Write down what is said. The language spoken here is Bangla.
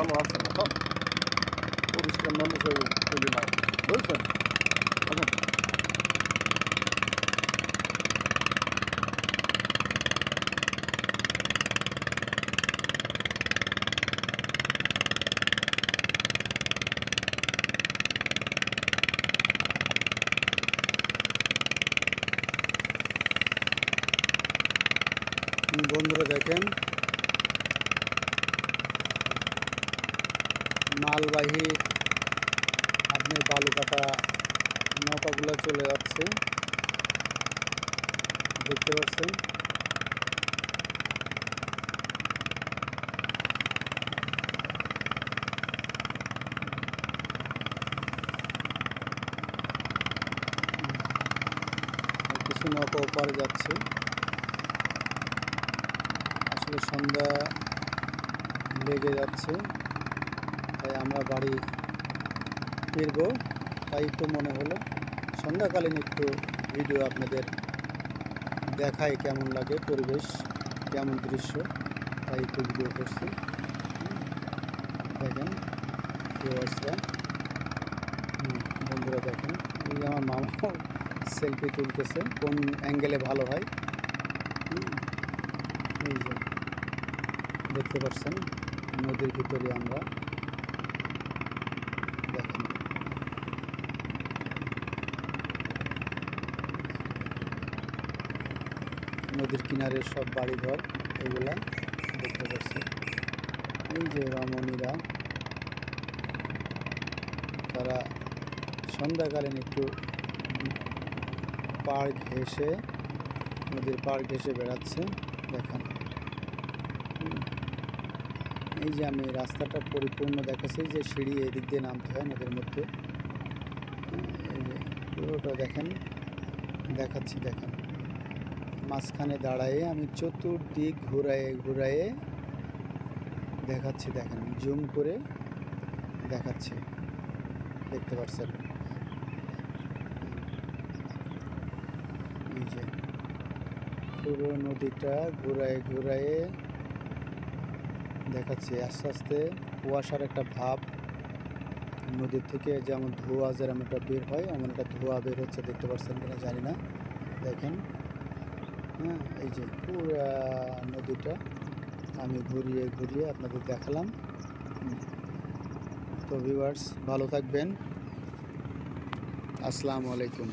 ভালো আছে না তো পরিষ্কার মানুষ তৈরি না বুঝছেন এখন বন্ধুরা দেখেন মালবাহী আপনি বালু কাটা নৌকাগুলো চলে যাচ্ছে দেখতে পাচ্ছেন। কিছু নৌকা ওপারে যাচ্ছে। আসলে সন্ধ্যা লেগে যাচ্ছে, তাই আমরা বাড়ি ফিরব, তাই তো মনে হলো সন্ধ্যাকালীন একটু ভিডিও আপনাদের দেখাই, কেমন লাগে পরিবেশ, কেমন দৃশ্য, তাই একটু ভিডিও করছি। দেখেন ভিউয়ার্সরা, বন্ধুরা দেখেন, এই আমার মামাও সেলফি তুলতেছে, কোন অ্যাঙ্গেলে ভালো হয়। এই যে দেখতে পাচ্ছেন নদীর ভিতরে আমরা, দেখেন নদীর কিনারে সব বাড়িঘর এগুলা দেখতে পাচ্ছেন। এই যে রমণীরা, তারা সন্ধ্যাকালীন একটু পাড় ঘেঁষে, নদীর পাড় ঘেঁষে বেড়াচ্ছে। দেখেন এই যে আমি রাস্তাটা পরিপূর্ণ দেখাচ্ছি, যে সিঁড়ি এদিক দিয়ে নামতে হয় নদীর মধ্যে, এই যে পুরোটা দেখেন দেখাচ্ছি। দেখেন মাঝখানে দাঁড়ায়ে আমি চতুর্দিক ঘুরায়ে দেখাচ্ছি। দেখেন জুম করে দেখাচ্ছি, দেখতে পাচ্ছেন। এই যে পুরো নদীটা ঘুরায়ে দেখাচ্ছি। আস্তে আস্তে কুয়াশার একটা ভাব নদীর থেকে, যেমন ধোঁয়া যেরকম একটা বের হয়, এমন একটা ধোঁয়া বের হচ্ছে, দেখতে পাচ্ছেন কিনা জানি না। দেখেন এই যে পুরা নদীটা আমি ঘুরিয়ে আপনাদের দেখালাম। তো ভিউয়ার্স ভালো থাকবেন, আসসালামু আলাইকুম।